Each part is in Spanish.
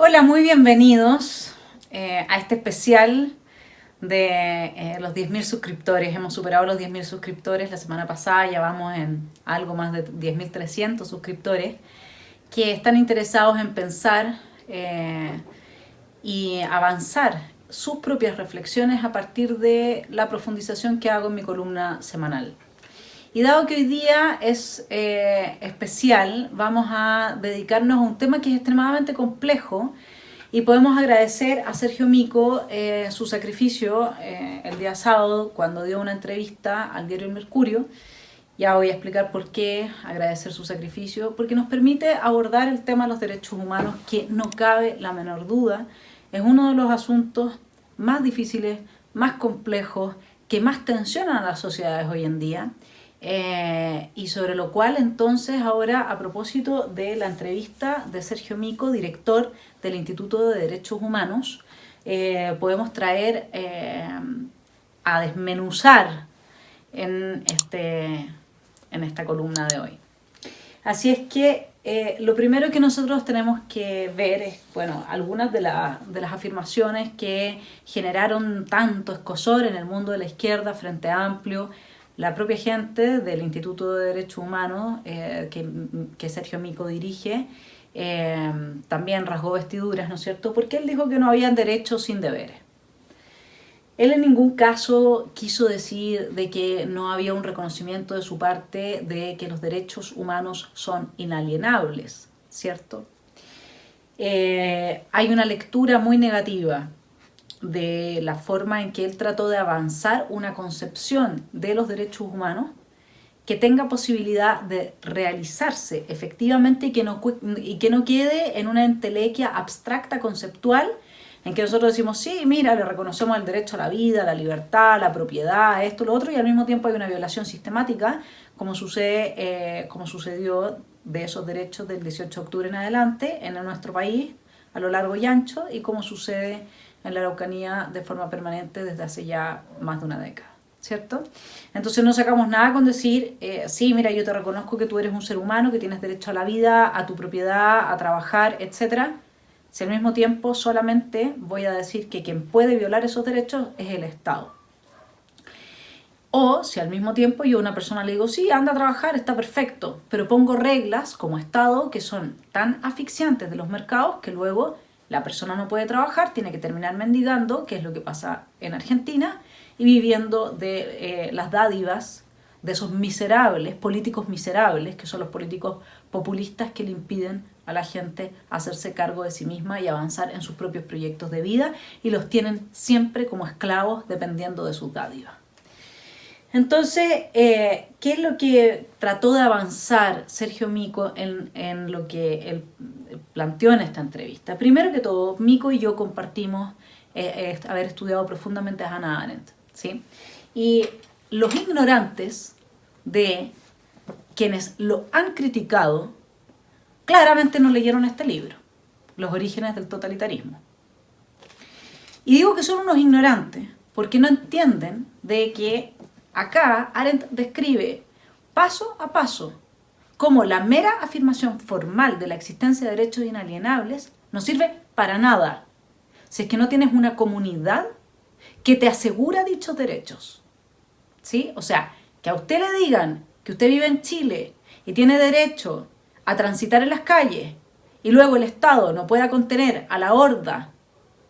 Hola, muy bienvenidos a este especial de los 10.000 suscriptores. Hemos superado los 10.000 suscriptores la semana pasada, ya vamos en algo más de 10.300 suscriptores que están interesados en pensar y avanzar sus propias reflexiones a partir de la profundización que hago en mi columna semanal. Y dado que hoy día es especial, vamos a dedicarnos a un tema que es extremadamente complejo y podemos agradecer a Sergio Mico su sacrificio el día sábado cuando dio una entrevista al diario El Mercurio. Ya voy a explicar por qué agradecer su sacrificio, porque nos permite abordar el tema de los derechos humanos, que no cabe la menor duda, es uno de los asuntos más difíciles, más complejos, que más tensionan a las sociedades hoy en día. Y sobre lo cual entonces ahora, a propósito de la entrevista de Sergio Mico, director del Instituto de Derechos Humanos, podemos traer a desmenuzar en esta columna de hoy. Así es que lo primero que nosotros tenemos que ver es, bueno, algunas de las afirmaciones que generaron tanto escozor en el mundo de la izquierda, Frente Amplio, la propia gente del Instituto de Derechos Humanos que Sergio Mico dirige, también rasgó vestiduras, ¿no es cierto? Porque él dijo que no había derechos sin deberes. Él en ningún caso quiso decir de que no había un reconocimiento de su parte de que los derechos humanos son inalienables, ¿cierto? Hay una lectura muy negativa de la forma en que él trató de avanzar una concepción de los derechos humanos que tenga posibilidad de realizarse efectivamente y que no quede en una entelequia abstracta conceptual en que nosotros decimos, sí, mira, le reconocemos el derecho a la vida, a la libertad, a la propiedad, esto, lo otro, y al mismo tiempo hay una violación sistemática, como sucedió de esos derechos del 18 de octubre en adelante en nuestro país, a lo largo y ancho, y como sucede en la Araucanía de forma permanente desde hace ya más de una década, ¿cierto? Entonces no sacamos nada con decir, sí, mira, yo te reconozco que tú eres un ser humano, que tienes derecho a la vida, a tu propiedad, a trabajar, etcétera. Si al mismo tiempo solamente voy a decir que quien puede violar esos derechos es el Estado. O si al mismo tiempo yo a una persona le digo, sí, anda a trabajar, está perfecto, pero pongo reglas como Estado que son tan asfixiantes de los mercados que luego la persona no puede trabajar, tiene que terminar mendigando, que es lo que pasa en Argentina, y viviendo de las dádivas de esos miserables, políticos miserables, que son los políticos populistas que le impiden a la gente hacerse cargo de sí misma y avanzar en sus propios proyectos de vida, y los tienen siempre como esclavos dependiendo de sus dádivas. Entonces, ¿qué es lo que trató de avanzar Sergio Mico en lo que él planteó en esta entrevista? Primero que todo, Mico y yo compartimos haber estudiado profundamente a Hannah Arendt, ¿sí? Y los ignorantes de quienes lo han criticado claramente no leyeron este libro, Los orígenes del totalitarismo. Y digo que son unos ignorantes porque no entienden de que acá Arendt describe paso a paso cómo la mera afirmación formal de la existencia de derechos inalienables no sirve para nada si es que no tienes una comunidad que te asegura dichos derechos, ¿sí? O sea, que a usted le digan que usted vive en Chile y tiene derecho a transitar en las calles y luego el Estado no pueda contener a la horda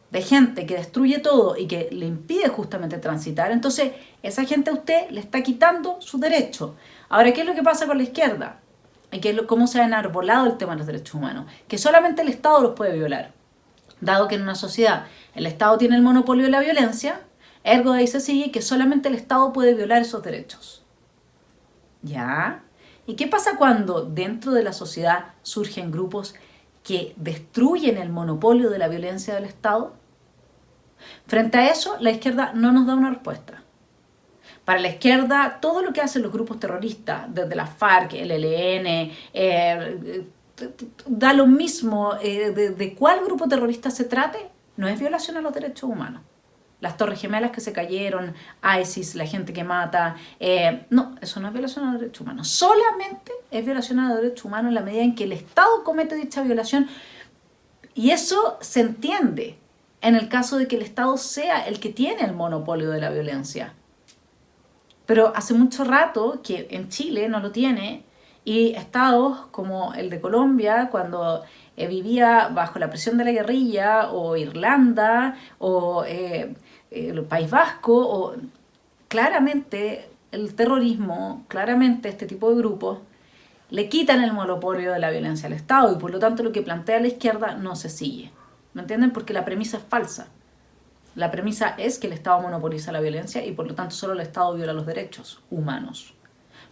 de gente que destruye todo y que le impide justamente transitar, entonces esa gente a usted le está quitando su derecho. Ahora, ¿qué es lo que pasa con la izquierda? Y cómo se ha enarbolado el tema de los derechos humanos, que solamente el Estado los puede violar, dado que en una sociedad el Estado tiene el monopolio de la violencia, ergo de ahí se sigue que solamente el Estado puede violar esos derechos. ¿Ya? ¿Y qué pasa cuando dentro de la sociedad surgen grupos que destruyen el monopolio de la violencia del Estado? Frente a eso, la izquierda no nos da una respuesta. Para la izquierda, todo lo que hacen los grupos terroristas, desde la FARC, el ELN, da lo mismo de cuál grupo terrorista se trate, no es violación a los derechos humanos. Las Torres Gemelas que se cayeron, ISIS, la gente que mata, no, eso no es violación a los derechos humanos. Solamente es violación a los derechos humanos en la medida en que el Estado comete dicha violación Y eso se entiende en el caso de que el Estado sea el que tiene el monopolio de la violencia. Pero hace mucho rato que en Chile no lo tiene, y estados como el de Colombia, cuando vivía bajo la presión de la guerrilla, o Irlanda, o el País Vasco, o claramente el terrorismo, claramente este tipo de grupos, le quitan el monopolio de la violencia al Estado, y por lo tanto lo que plantea la izquierda no se sigue. ¿Me entienden? Porque la premisa es falsa. La premisa es que el Estado monopoliza la violencia y por lo tanto solo el Estado viola los derechos humanos.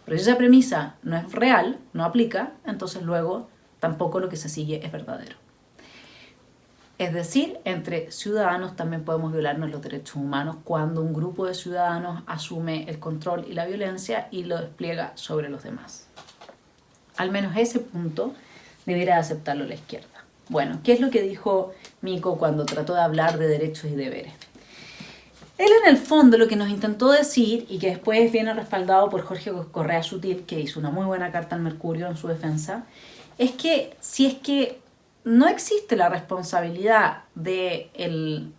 Pero si esa premisa no es real, no aplica, entonces luego tampoco lo que se sigue es verdadero. Es decir, entre ciudadanos también podemos violarnos los derechos humanos cuando un grupo de ciudadanos asume el control y la violencia y lo despliega sobre los demás. Al menos ese punto deberá aceptarlo la izquierda. Bueno, ¿qué es lo que dijo Mico cuando trató de hablar de derechos y deberes? Él en el fondo lo que nos intentó decir, y que después viene respaldado por Jorge Correa Sutil, que hizo una muy buena carta al Mercurio en su defensa, es que si es que no existe la responsabilidad del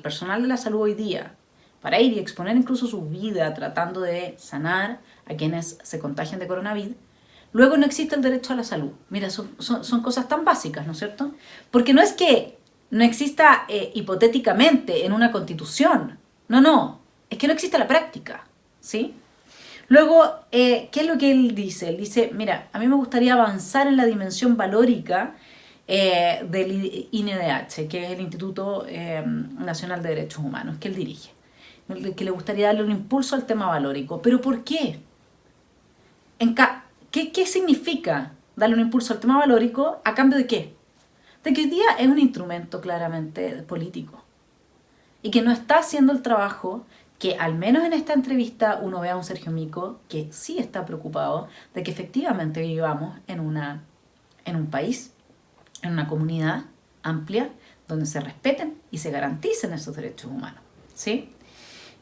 personal de la salud hoy día para ir y exponer incluso su vida tratando de sanar a quienes se contagian de coronavirus, luego no existe el derecho a la salud. Mira, son cosas tan básicas, ¿no es cierto? Porque no es que no exista hipotéticamente en una constitución. No. Es que no existe la práctica, ¿sí? Luego, ¿qué es lo que él dice? Él dice, mira, a mí me gustaría avanzar en la dimensión valórica del INDH, que es el Instituto Nacional de Derechos Humanos, que él dirige. Que le gustaría darle un impulso al tema valórico. ¿Pero por qué? ¿Qué significa darle un impulso al tema valórico a cambio de qué? De que hoy día es un instrumento claramente político y que no está haciendo el trabajo que, al menos en esta entrevista, uno ve a un Sergio Mico que sí está preocupado de que efectivamente vivamos en un país, en una comunidad amplia, donde se respeten y se garanticen esos derechos humanos, ¿sí?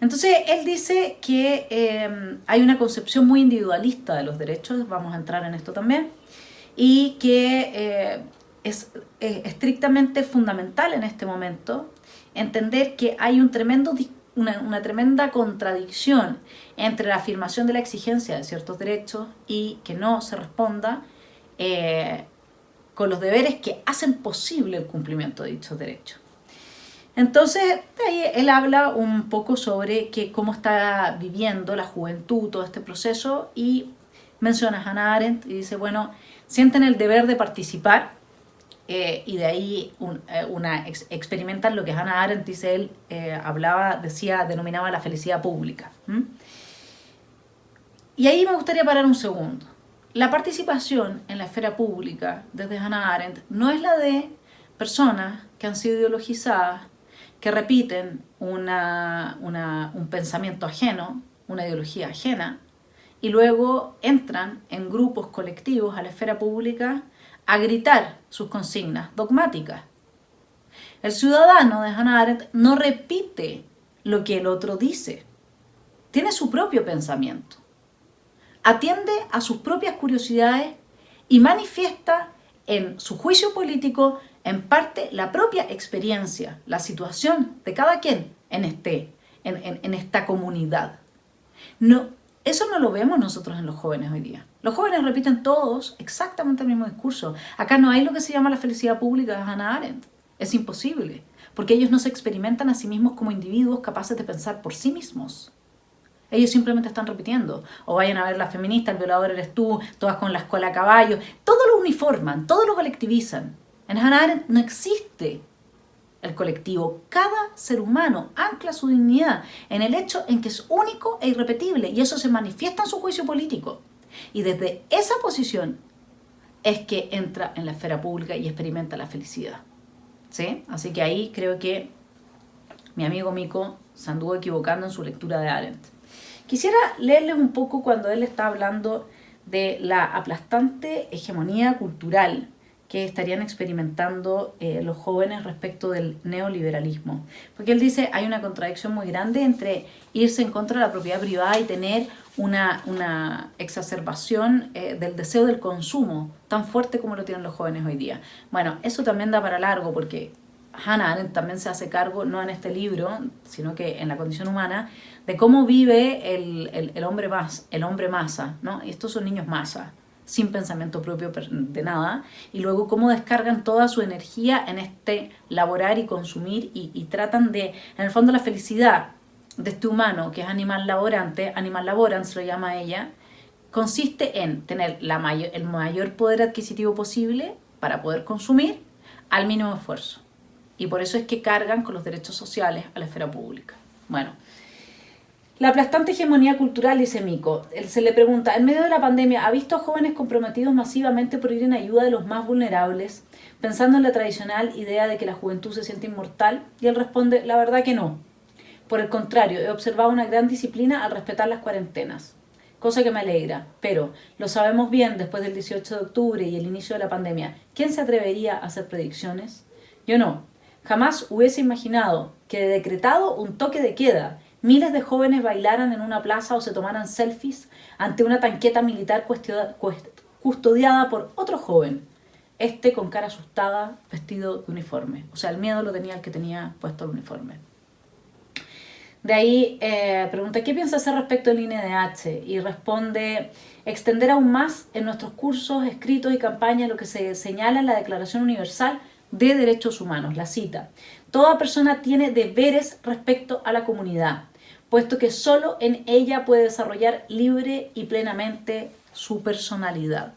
Entonces, él dice que hay una concepción muy individualista de los derechos, vamos a entrar en esto también, y que es estrictamente fundamental en este momento entender que hay una tremenda contradicción entre la afirmación de la exigencia de ciertos derechos y que no se responda con los deberes que hacen posible el cumplimiento de dichos derechos. Entonces, de ahí él habla un poco sobre cómo está viviendo la juventud todo este proceso, y menciona a Hannah Arendt y dice, bueno, sienten el deber de participar, y de ahí experimentan lo que Hannah Arendt, dice él, denominaba la felicidad pública. Y ahí me gustaría parar un segundo. La participación en la esfera pública, desde Hannah Arendt, no es la de personas que han sido ideologizadas, que repiten un pensamiento ajeno, una ideología ajena, y luego entran en grupos colectivos a la esfera pública a gritar sus consignas dogmáticas. El ciudadano de Hannah Arendt no repite lo que el otro dice, tiene su propio pensamiento, atiende a sus propias curiosidades y manifiesta en su juicio político en parte la propia experiencia, la situación de cada quien en esta comunidad. No, eso no lo vemos nosotros en los jóvenes hoy día. Los jóvenes repiten todos exactamente el mismo discurso. Acá no hay lo que se llama la felicidad pública de Hannah Arendt. Es imposible, porque ellos no se experimentan a sí mismos como individuos capaces de pensar por sí mismos. Ellos simplemente están repitiendo. O vayan a ver La feminista, el violador eres tú, todas con la escuela a caballo. Todo lo uniforman, todo lo colectivizan. En Hannah Arendt no existe el colectivo. Cada ser humano ancla su dignidad en el hecho en que es único e irrepetible, y eso se manifiesta en su juicio político. Y desde esa posición es que entra en la esfera pública y experimenta la felicidad, ¿sí? Así que ahí creo que mi amigo Mico se anduvo equivocando en su lectura de Arendt. Quisiera leerles un poco cuando él está hablando de la aplastante hegemonía cultural que estarían experimentando los jóvenes respecto del neoliberalismo. Porque él dice, hay una contradicción muy grande entre irse en contra de la propiedad privada y tener una exacerbación del deseo del consumo tan fuerte como lo tienen los jóvenes hoy día. Bueno, eso también da para largo porque Hannah Arendt también se hace cargo, no en este libro, sino que en La condición humana, de cómo vive el hombre masa, ¿no? Y estos son niños masa, sin pensamiento propio de nada, y luego cómo descargan toda su energía en este laborar y consumir y tratan de, en el fondo, la felicidad de este humano, que es animal laborante, animal laborans lo llama ella, consiste en tener el mayor poder adquisitivo posible para poder consumir al mínimo esfuerzo. Y por eso es que cargan con los derechos sociales a la esfera pública. Bueno, la aplastante hegemonía cultural, dice Miko. Él se le pregunta, en medio de la pandemia, ¿ha visto a jóvenes comprometidos masivamente por ir en ayuda de los más vulnerables, pensando en la tradicional idea de que la juventud se siente inmortal? Y él responde, la verdad que no. Por el contrario, he observado una gran disciplina al respetar las cuarentenas, cosa que me alegra, pero lo sabemos bien después del 18 de octubre y el inicio de la pandemia. ¿Quién se atrevería a hacer predicciones? Yo no. Jamás hubiese imaginado que de decretado un toque de queda, miles de jóvenes bailaran en una plaza o se tomaran selfies ante una tanqueta militar custodiada por otro joven, este con cara asustada, vestido de uniforme. O sea, el miedo lo tenía el que tenía puesto el uniforme. De ahí pregunta, ¿qué piensa hacer respecto del INDH? Y responde, extender aún más en nuestros cursos, escritos y campañas lo que se señala en la Declaración Universal de Derechos Humanos, la cita. Toda persona tiene deberes respecto a la comunidad, puesto que solo en ella puede desarrollar libre y plenamente su personalidad.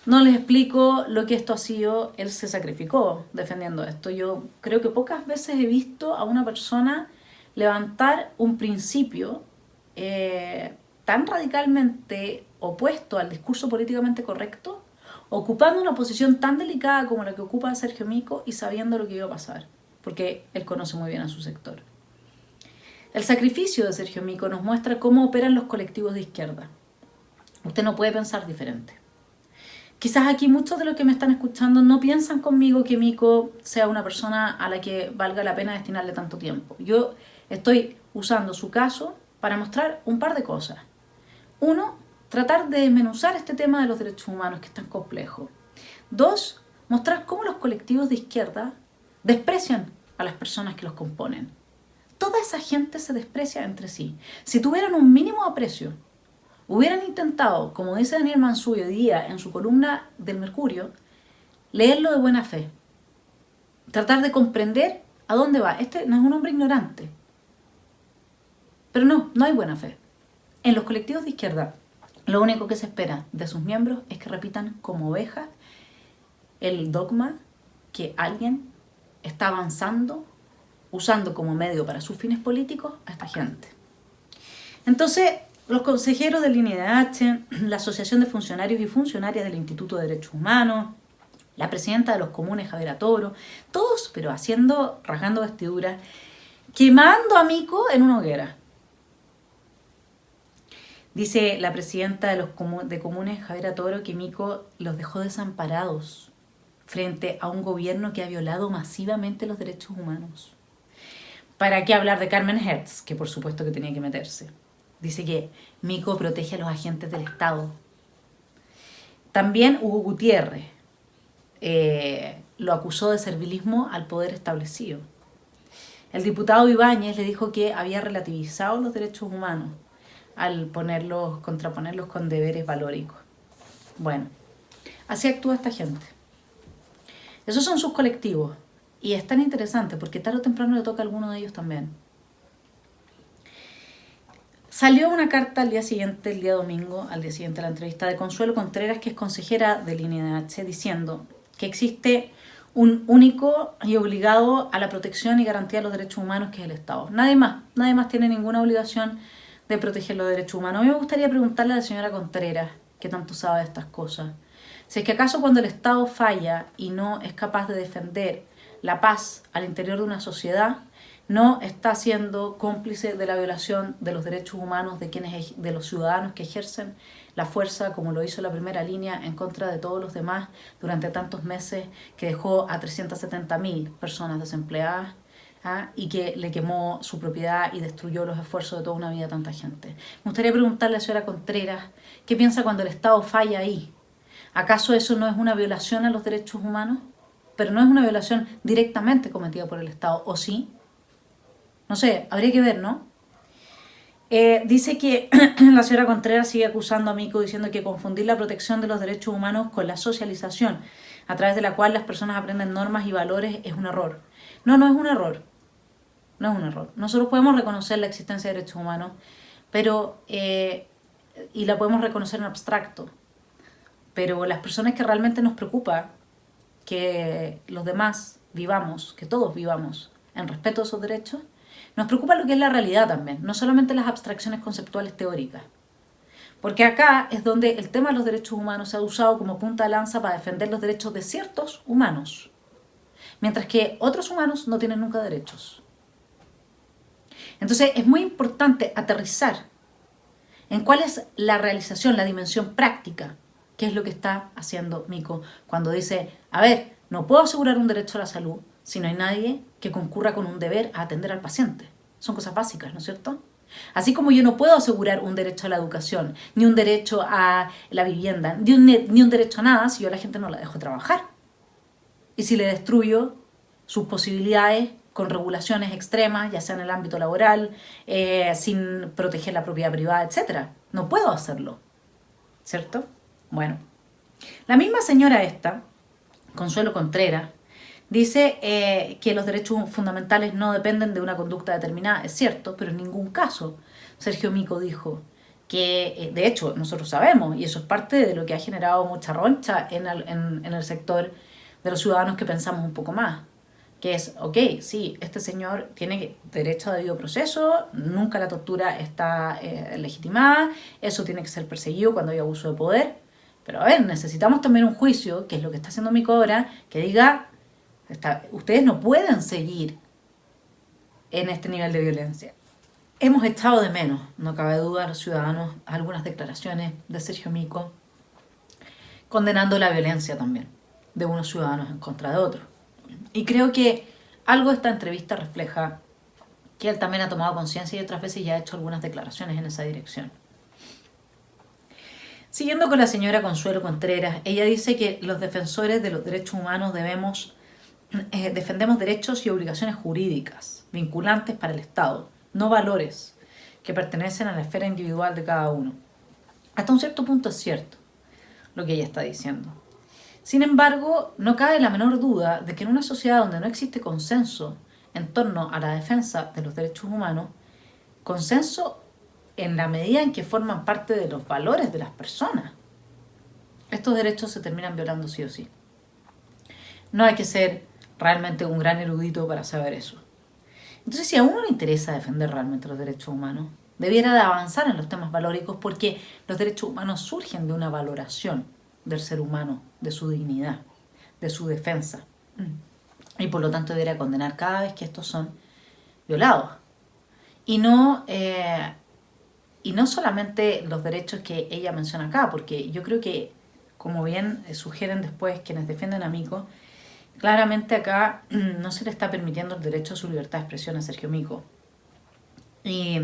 No les explico lo que esto ha sido, él se sacrificó defendiendo esto. Yo creo que pocas veces he visto a una persona levantar un principio tan radicalmente opuesto al discurso políticamente correcto, ocupando una posición tan delicada como la que ocupa Sergio Mico y sabiendo lo que iba a pasar, porque él conoce muy bien a su sector. El sacrificio de Sergio Mico nos muestra cómo operan los colectivos de izquierda. Usted no puede pensar diferente. Quizás aquí muchos de los que me están escuchando no piensan conmigo que Mico sea una persona a la que valga la pena destinarle tanto tiempo. Yo estoy usando su caso para mostrar un par de cosas. Uno, tratar de desmenuzar este tema de los derechos humanos que es tan complejo. Dos, mostrar cómo los colectivos de izquierda desprecian a las personas que los componen. Toda esa gente se desprecia entre sí. Si tuvieran un mínimo aprecio, hubieran intentado, como dice Daniel Mansuy hoy día en su columna del Mercurio, leerlo de buena fe. Tratar de comprender a dónde va. Este no es un hombre ignorante. Pero no hay buena fe. En los colectivos de izquierda, lo único que se espera de sus miembros es que repitan como ovejas el dogma que alguien está avanzando, usando como medio para sus fines políticos a esta gente. Entonces, los consejeros del INDH, la Asociación de Funcionarios y Funcionarias del Instituto de Derechos Humanos, la presidenta de los comunes, Javiera Toro, todos, pero rasgando vestiduras, quemando a Mico en una hoguera. Dice la presidenta de los comunes, Javiera Toro, que Mico los dejó desamparados frente a un gobierno que ha violado masivamente los derechos humanos. ¿Para qué hablar de Carmen Hertz? Que por supuesto que tenía que meterse. Dice que Mico protege a los agentes del Estado. También Hugo Gutiérrez lo acusó de servilismo al poder establecido. El diputado Ibáñez le dijo que había relativizado los derechos humanos al contraponerlos con deberes valóricos. Bueno, así actúa esta gente. Esos son sus colectivos. Y es tan interesante porque tarde o temprano le toca a alguno de ellos también. Salió una carta al día siguiente, el día domingo, al día siguiente de la entrevista de Consuelo Contreras, que es consejera del INDH, diciendo que existe un único y obligado a la protección y garantía de los derechos humanos, que es el Estado. Nadie más tiene ninguna obligación de proteger los derechos humanos. A mí me gustaría preguntarle a la señora Contreras, que tanto sabe de estas cosas, si es que acaso cuando el Estado falla y no es capaz de defender la paz al interior de una sociedad, no está siendo cómplice de la violación de los derechos humanos de los ciudadanos que ejercen la fuerza, como lo hizo la primera línea, en contra de todos los demás durante tantos meses, que dejó a 370.000 personas desempleadas, y que le quemó su propiedad y destruyó los esfuerzos de toda una vida a tanta gente. Me gustaría preguntarle a la señora Contreras, ¿qué piensa cuando el Estado falla ahí? ¿Acaso eso no es una violación a los derechos humanos? Pero no es una violación directamente cometida por el Estado, ¿o sí? No sé, habría que ver, ¿no? Dice que la señora Contreras sigue acusando a Mico diciendo que confundir la protección de los derechos humanos con la socialización, a través de la cual las personas aprenden normas y valores, es un error. No, no es un error. No es un error. Nosotros podemos reconocer la existencia de derechos humanos, pero y la podemos reconocer en abstracto. Pero las personas que realmente nos preocupa que los demás vivamos, que todos vivamos en respeto a esos derechos, nos preocupa lo que es la realidad también, no solamente las abstracciones conceptuales teóricas. Porque acá es donde el tema de los derechos humanos se ha usado como punta de lanza para defender los derechos de ciertos humanos, mientras que otros humanos no tienen nunca derechos. Entonces es muy importante aterrizar en cuál es la realización, la dimensión práctica, qué es lo que está haciendo Mico cuando dice, a ver, no puedo asegurar un derecho a la salud si no hay nadie que concurra con un deber a atender al paciente. Son cosas básicas, ¿no es cierto? Así como yo no puedo asegurar un derecho a la educación, ni un derecho a la vivienda, ni un derecho a nada si yo a la gente no la dejo trabajar. Y si le destruyo sus posibilidades con regulaciones extremas, ya sea en el ámbito laboral, sin proteger la propiedad privada, etc. No puedo hacerlo, ¿cierto? Bueno, la misma señora esta, Consuelo Contreras, dice que los derechos fundamentales no dependen de una conducta determinada. Es cierto, pero en ningún caso. Sergio Mico dijo que, de hecho, nosotros sabemos, y eso es parte de lo que ha generado mucha roncha en el sector de los ciudadanos que pensamos un poco más, que es, ok, sí, este señor tiene derecho a debido proceso, nunca la tortura está legitimada, eso tiene que ser perseguido cuando hay abuso de poder, pero a ver, necesitamos también un juicio, que es lo que está haciendo Mico ahora, que diga, ustedes no pueden seguir en este nivel de violencia. Hemos echado de menos, no cabe duda, a los ciudadanos, algunas declaraciones de Sergio Mico condenando la violencia también de unos ciudadanos en contra de otros. Y creo que algo de esta entrevista refleja que él también ha tomado conciencia y otras veces ya ha hecho algunas declaraciones en esa dirección. Siguiendo con la señora Consuelo Contreras, ella dice que los defensores de los derechos humanos defendemos derechos y obligaciones jurídicas, vinculantes para el Estado, no valores que pertenecen a la esfera individual de cada uno. Hasta un cierto punto es cierto lo que ella está diciendo. Sin embargo, no cabe la menor duda de que en una sociedad donde no existe consenso en torno a la defensa de los derechos humanos, consenso en la medida en que forman parte de los valores de las personas, estos derechos se terminan violando sí o sí. No hay que ser realmente un gran erudito para saber eso. Entonces, si a uno le interesa defender realmente los derechos humanos, debiera de avanzar en los temas valóricos porque los derechos humanos surgen de una valoración del ser humano, de su dignidad, de su defensa. Y por lo tanto debería condenar cada vez que estos son violados. Y no solamente los derechos que ella menciona acá, porque yo creo que, como bien sugieren después quienes defienden a Mico, claramente acá no se le está permitiendo el derecho a su libertad de expresión a Sergio Mico. Y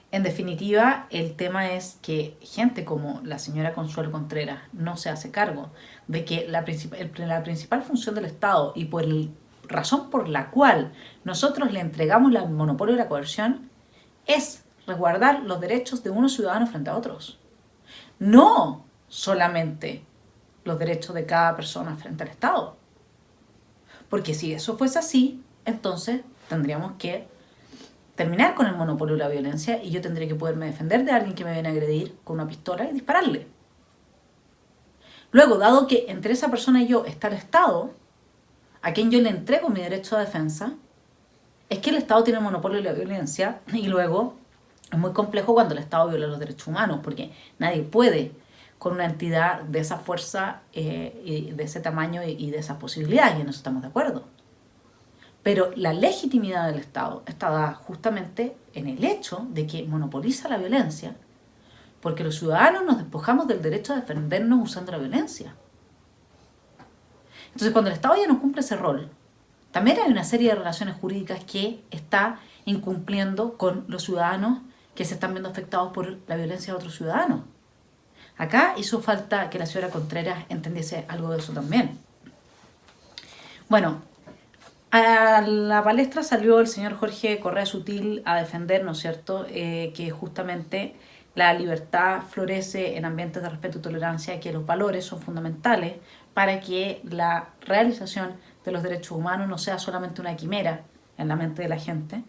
en definitiva, el tema es que gente como la señora Consuelo Contreras no se hace cargo de que la principal función del Estado y por la razón por la cual nosotros le entregamos el monopolio de la coerción es resguardar los derechos de unos ciudadanos frente a otros. No solamente los derechos de cada persona frente al Estado. Porque si eso fuese así, entonces tendríamos que terminar con el monopolio de la violencia y yo tendría que poderme defender de alguien que me viene a agredir con una pistola y dispararle. Luego, dado que entre esa persona y yo está el Estado, a quien yo le entrego mi derecho a defensa, es que el Estado tiene el monopolio de la violencia y luego es muy complejo cuando el Estado viola los derechos humanos porque nadie puede con una entidad de esa fuerza, de ese tamaño y de esas posibilidades, y en eso estamos de acuerdo. Pero la legitimidad del Estado está dada justamente en el hecho de que monopoliza la violencia, porque los ciudadanos nos despojamos del derecho a defendernos usando la violencia. Entonces, cuando el Estado ya no cumple ese rol, también hay una serie de relaciones jurídicas que está incumpliendo con los ciudadanos que se están viendo afectados por la violencia de otros ciudadanos. Acá hizo falta que la señora Contreras entendiese algo de eso también. Bueno, a la palestra salió el señor Jorge Correa Sutil a defender, ¿no es cierto?, que justamente la libertad florece en ambientes de respeto y tolerancia, que los valores son fundamentales para que la realización de los derechos humanos no sea solamente una quimera en la mente de la gente.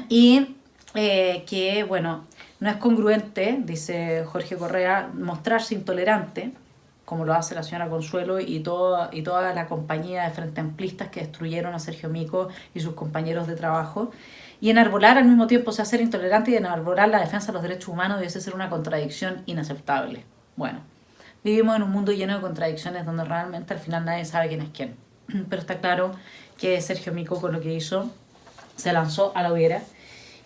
Y que, bueno, no es congruente, dice Jorge Correa, mostrarse intolerante, como lo hace la señora Consuelo y toda la compañía de frente amplistas que destruyeron a Sergio Mico y sus compañeros de trabajo, y enarbolar al mismo tiempo, o sea, ser intolerante y enarbolar la defensa de los derechos humanos debe ser una contradicción inaceptable. Bueno, vivimos en un mundo lleno de contradicciones donde realmente al final nadie sabe quién es quién. Pero está claro que Sergio Mico, con lo que hizo, se lanzó a la hoguera,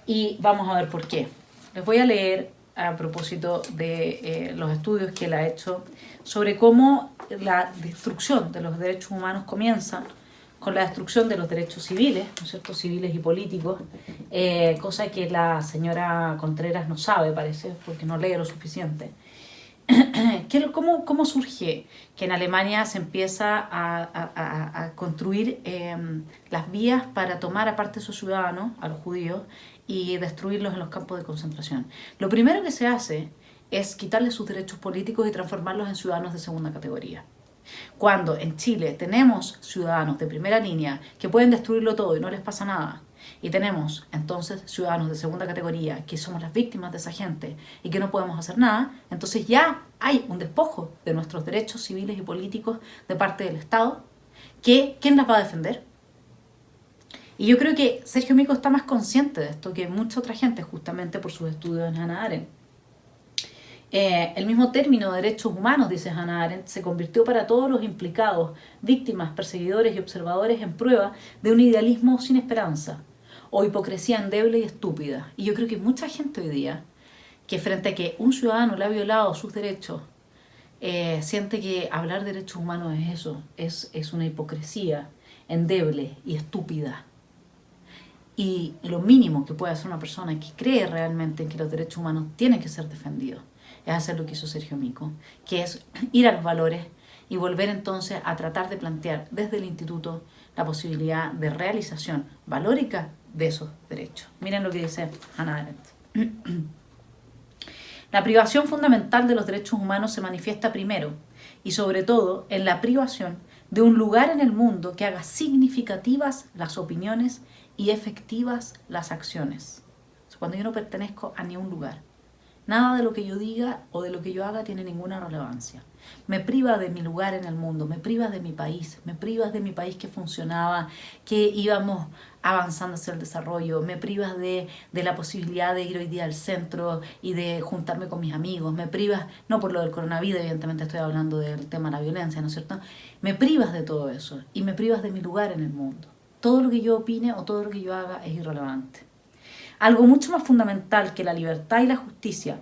y vamos a ver por qué. Les voy a leer a propósito de los estudios que él ha hecho sobre cómo la destrucción de los derechos humanos comienza con la destrucción de los derechos civiles, ¿no es cierto?, civiles y políticos, cosa que la señora Contreras no sabe, parece, porque no lee lo suficiente. ¿Cómo surge que en Alemania se empieza a construir las vías para tomar aparte de sus ciudadanos, a los judíos, y destruirlos en los campos de concentración? Lo primero que se hace es quitarles sus derechos políticos y transformarlos en ciudadanos de segunda categoría. Cuando en Chile tenemos ciudadanos de primera línea que pueden destruirlo todo y no les pasa nada, y tenemos entonces ciudadanos de segunda categoría que somos las víctimas de esa gente y que no podemos hacer nada, entonces ya hay un despojo de nuestros derechos civiles y políticos de parte del Estado. ¿Quién las va a defender? Y yo creo que Sergio Mico está más consciente de esto que mucha otra gente, justamente por sus estudios en Hannah Arendt. El mismo término de derechos humanos, dice Hannah Arendt, se convirtió para todos los implicados, víctimas, perseguidores y observadores, en prueba de un idealismo sin esperanza o hipocresía endeble y estúpida. Y yo creo que mucha gente hoy día, que frente a que un ciudadano le ha violado sus derechos, siente que hablar de derechos humanos es eso, es una hipocresía endeble y estúpida. Y lo mínimo que puede hacer una persona que cree realmente en que los derechos humanos tienen que ser defendidos es hacer lo que hizo Sergio Mico, que es ir a los valores y volver entonces a tratar de plantear desde el instituto la posibilidad de realización valórica de esos derechos. Miren lo que dice Hannah Arendt. La privación fundamental de los derechos humanos se manifiesta primero y sobre todo en la privación de un lugar en el mundo que haga significativas las opiniones y efectivas las acciones. Cuando yo no pertenezco a ningún lugar, nada de lo que yo diga o de lo que yo haga tiene ninguna relevancia. Me priva de mi lugar en el mundo, me priva de mi país, me priva de mi país que funcionaba, que íbamos avanzando hacia el desarrollo, me privas de la posibilidad de ir hoy día al centro y de juntarme con mis amigos, me privas, no por lo del coronavirus, evidentemente estoy hablando del tema de la violencia, ¿no es cierto? Me privas de todo eso y me privas de mi lugar en el mundo. Todo lo que yo opine o todo lo que yo haga es irrelevante. Algo mucho más fundamental que la libertad y la justicia,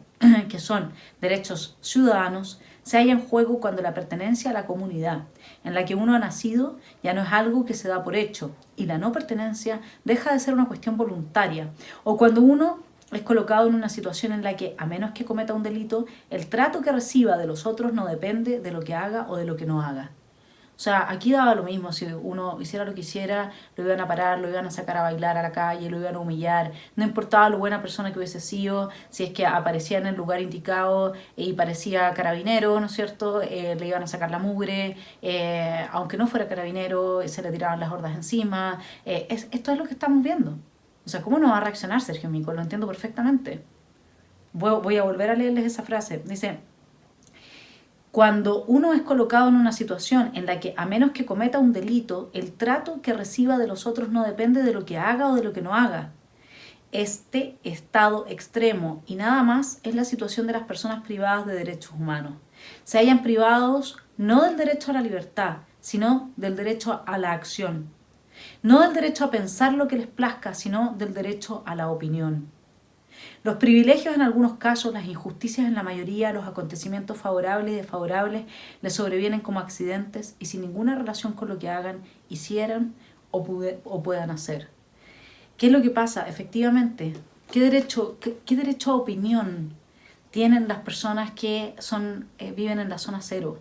que son derechos ciudadanos, se halla en juego cuando la pertenencia a la comunidad en la que uno ha nacido ya no es algo que se da por hecho y la no pertenencia deja de ser una cuestión voluntaria, o cuando uno es colocado en una situación en la que, a menos que cometa un delito, el trato que reciba de los otros no depende de lo que haga o de lo que no haga. O sea, aquí daba lo mismo, si uno hiciera lo que hiciera, lo iban a parar, lo iban a sacar a bailar a la calle, lo iban a humillar, no importaba lo buena persona que hubiese sido, si es que aparecía en el lugar indicado y parecía carabinero, ¿no es cierto?, le iban a sacar la mugre, aunque no fuera carabinero, se le tiraban las hordas encima. Esto es lo que estamos viendo. O sea, ¿cómo no va a reaccionar Sergio Mico? Lo entiendo perfectamente. Voy a volver a leerles esa frase. Dice: cuando uno es colocado en una situación en la que, a menos que cometa un delito, el trato que reciba de los otros no depende de lo que haga o de lo que no haga. Este estado extremo y nada más es la situación de las personas privadas de derechos humanos. Se hallan privados no del derecho a la libertad, sino del derecho a la acción. No del derecho a pensar lo que les plazca, sino del derecho a la opinión. Los privilegios en algunos casos, las injusticias en la mayoría, los acontecimientos favorables y desfavorables les sobrevienen como accidentes y sin ninguna relación con lo que hagan, hicieran o puedan hacer. ¿Qué es lo que pasa? Efectivamente, ¿qué derecho a opinión tienen las personas que viven en la zona cero,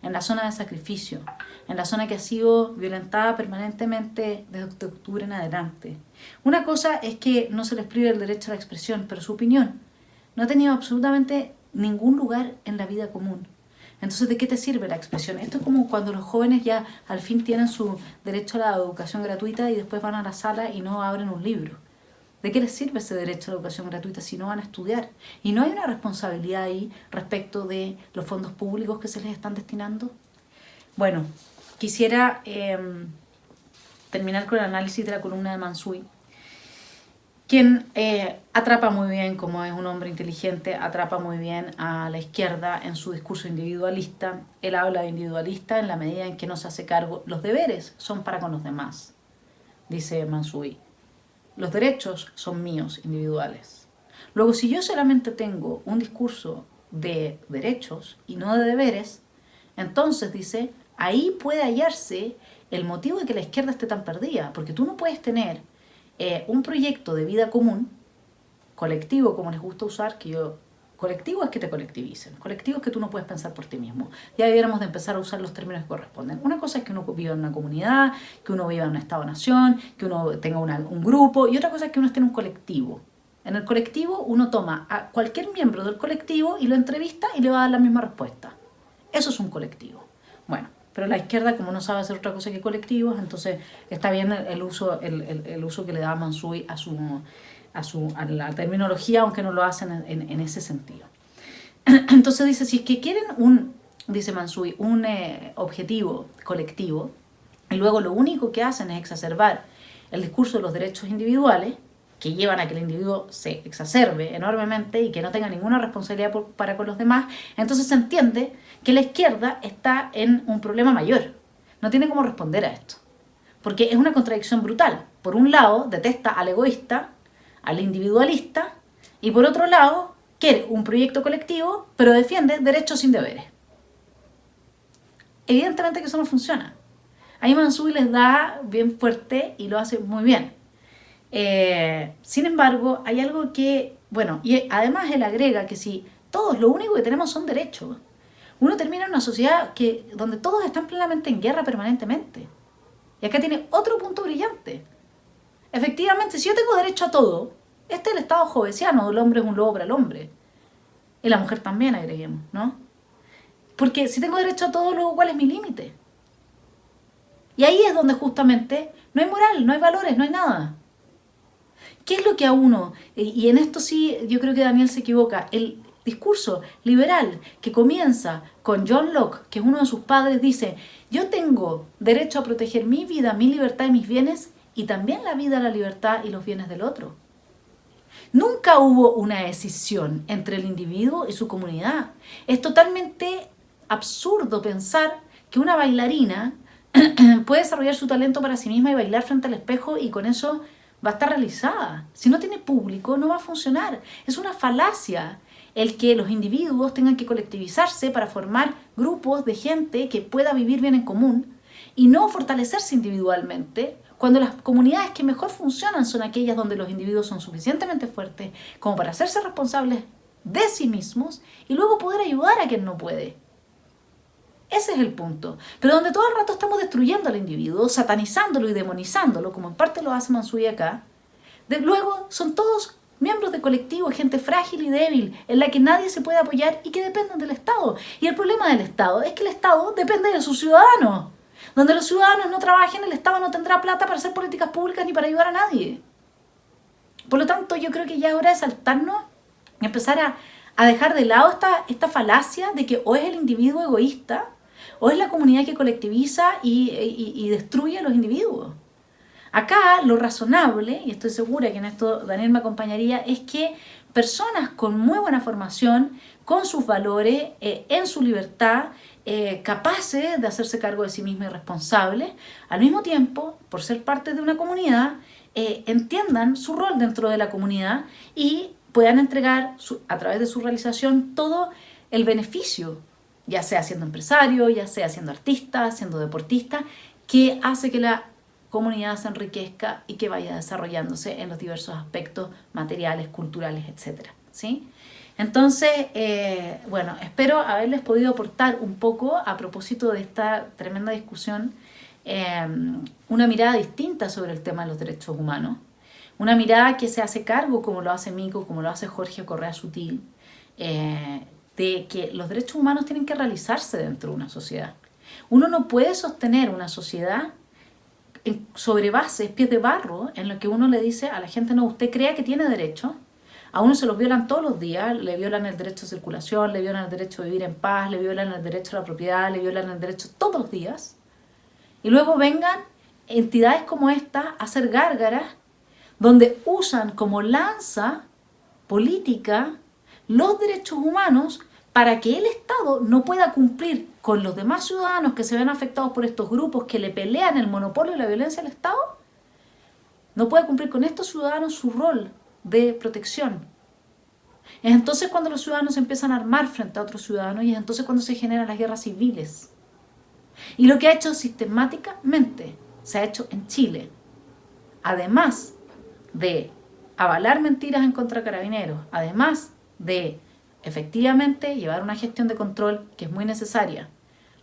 en la zona de sacrificio, en la zona que ha sido violentada permanentemente desde octubre en adelante? Una cosa es que no se les prive el derecho a la expresión, pero su opinión no ha tenido absolutamente ningún lugar en la vida común. Entonces, ¿de qué te sirve la expresión? Esto es como cuando los jóvenes ya al fin tienen su derecho a la educación gratuita y después van a la sala y no abren un libro. ¿De qué les sirve ese derecho a la educación gratuita si no van a estudiar? Y no hay una responsabilidad ahí respecto de los fondos públicos que se les están destinando. Bueno, quisiera terminar con el análisis de la columna de Mansuy, quien atrapa muy bien, como es un hombre inteligente, atrapa muy bien a la izquierda en su discurso individualista. Él habla de individualista en la medida en que no se hace cargo. Los deberes son para con los demás, dice Mansuy. Los derechos son míos, individuales. Luego, si yo solamente tengo un discurso de derechos y no de deberes, entonces, dice, ahí puede hallarse el motivo de que la izquierda esté tan perdida, porque tú no puedes tener un proyecto de vida común, colectivo, como les gusta usar, colectivo es que te colectivicen, colectivo es que tú no puedes pensar por ti mismo. Ya debiéramos de empezar a usar los términos que corresponden. Una cosa es que uno viva en una comunidad, que uno viva en un estado-nación, que uno tenga un grupo, y otra cosa es que uno esté en un colectivo. En el colectivo uno toma a cualquier miembro del colectivo y lo entrevista y le va a dar la misma respuesta. Eso es un colectivo. Bueno, pero la izquierda, como no sabe hacer otra cosa que colectivos, entonces está bien el uso que le da Mansuy a la terminología, aunque no lo hacen en ese sentido. Entonces dice, si es que quieren dice Mansuy, un objetivo colectivo, y luego lo único que hacen es exacerbar el discurso de los derechos individuales, que llevan a que el individuo se exacerbe enormemente y que no tenga ninguna responsabilidad para con los demás, entonces se entiende que la izquierda está en un problema mayor. No tiene cómo responder a esto, porque es una contradicción brutal. Por un lado, detesta al egoísta, al individualista, y por otro lado, quiere un proyecto colectivo, pero defiende derechos sin deberes. Evidentemente que eso no funciona. Ahí Mansuy les da bien fuerte y lo hace muy bien. Sin embargo, hay algo que, bueno, y además él agrega que si todos lo único que tenemos son derechos, uno termina en una sociedad donde todos están plenamente en guerra permanentemente. Y acá tiene otro punto brillante. Efectivamente, si yo tengo derecho a todo, este es el estado hobbesiano, el hombre es un lobo para el hombre. Y la mujer también, agreguemos, ¿no? Porque si tengo derecho a todo, luego ¿cuál es mi límite? Y ahí es donde justamente no hay moral, no hay valores, no hay nada. ¿Qué es lo que a uno, y en esto sí yo creo que Daniel se equivoca, el discurso liberal que comienza con John Locke, que es uno de sus padres, dice, yo tengo derecho a proteger mi vida, mi libertad y mis bienes, y también la vida, la libertad y los bienes del otro. Nunca hubo una escisión entre el individuo y su comunidad. Es totalmente absurdo pensar que una bailarina puede desarrollar su talento para sí misma y bailar frente al espejo y con eso va a estar realizada. Si no tiene público, no va a funcionar. Es una falacia el que los individuos tengan que colectivizarse para formar grupos de gente que pueda vivir bien en común y no fortalecerse individualmente, cuando las comunidades que mejor funcionan son aquellas donde los individuos son suficientemente fuertes como para hacerse responsables de sí mismos y luego poder ayudar a quien no puede. Ese es el punto. Pero donde todo el rato estamos destruyendo al individuo, satanizándolo y demonizándolo, como en parte lo hace Mansuy acá, luego son todos miembros de colectivo, gente frágil y débil, en la que nadie se puede apoyar y que dependen del Estado. Y el problema del Estado es que el Estado depende de sus ciudadanos. Donde los ciudadanos no trabajen, el Estado no tendrá plata para hacer políticas públicas ni para ayudar a nadie. Por lo tanto, yo creo que ya es hora de saltarnos y empezar a dejar de lado esta falacia de que o es el individuo egoísta o es la comunidad que colectiviza y destruye a los individuos. Acá lo razonable, y estoy segura que en esto Daniel me acompañaría, es que personas con muy buena formación, con sus valores, en su libertad, capaces de hacerse cargo de sí mismas y responsables, al mismo tiempo, por ser parte de una comunidad, entiendan su rol dentro de la comunidad y puedan entregar a través de su realización todo el beneficio, ya sea siendo empresario, ya sea siendo artista, siendo deportista, que hace que la comunidad se enriquezca y que vaya desarrollándose en los diversos aspectos materiales, culturales, etc. ¿Sí? Entonces, bueno, espero haberles podido aportar un poco a propósito de esta tremenda discusión, una mirada distinta sobre el tema de los derechos humanos, una mirada que se hace cargo, como lo hace Mico, como lo hace Jorge Correa Sutil, de que los derechos humanos tienen que realizarse dentro de una sociedad. Uno no puede sostener una sociedad sobre bases, pies de barro, en lo que uno le dice a la gente, no, usted crea que tiene derecho, a uno se los violan todos los días, le violan el derecho a circulación, le violan el derecho a vivir en paz, le violan el derecho a la propiedad, le violan el derecho todos los días, y luego vengan entidades como esta a hacer gárgaras, donde usan como lanza política los derechos humanos para que el Estado no pueda cumplir con los demás ciudadanos que se ven afectados por estos grupos que le pelean el monopolio y la violencia al Estado, no puede cumplir con estos ciudadanos su rol de protección. Es entonces cuando los ciudadanos se empiezan a armar frente a otros ciudadanos y es entonces cuando se generan las guerras civiles. Y lo que ha hecho sistemáticamente, se ha hecho en Chile, además de avalar mentiras en contra de Carabineros, además de efectivamente llevar una gestión de control que es muy necesaria,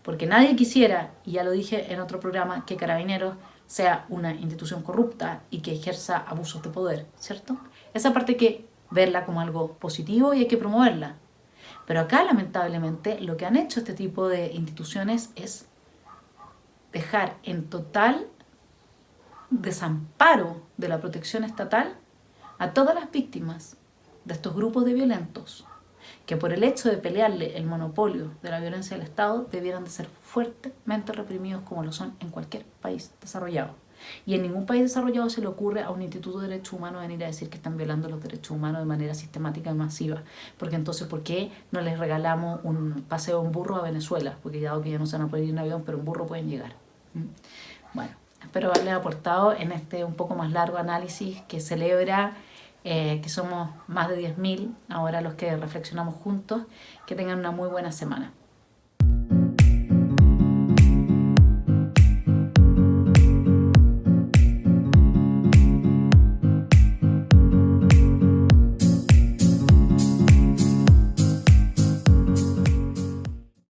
porque nadie quisiera, y ya lo dije en otro programa, que Carabineros sea una institución corrupta y que ejerza abusos de poder, ¿cierto? Esa parte hay que verla como algo positivo y hay que promoverla. Pero acá, lamentablemente, lo que han hecho este tipo de instituciones es dejar en total desamparo de la protección estatal a todas las víctimas de estos grupos de violentos, que por el hecho de pelearle el monopolio de la violencia del Estado debieran de ser fuertemente reprimidos como lo son en cualquier país desarrollado. Y en ningún país desarrollado se le ocurre a un instituto de derechos humanos venir a decir que están violando los derechos humanos de manera sistemática y masiva. Porque entonces, ¿por qué no les regalamos un paseo en burro a Venezuela? Porque dado que ya no se van a poder ir en avión, pero en burro pueden llegar. Bueno, espero haberles aportado en este un poco más largo análisis que celebra que somos más de 10.000 ahora los que reflexionamos juntos. Que tengan una muy buena semana.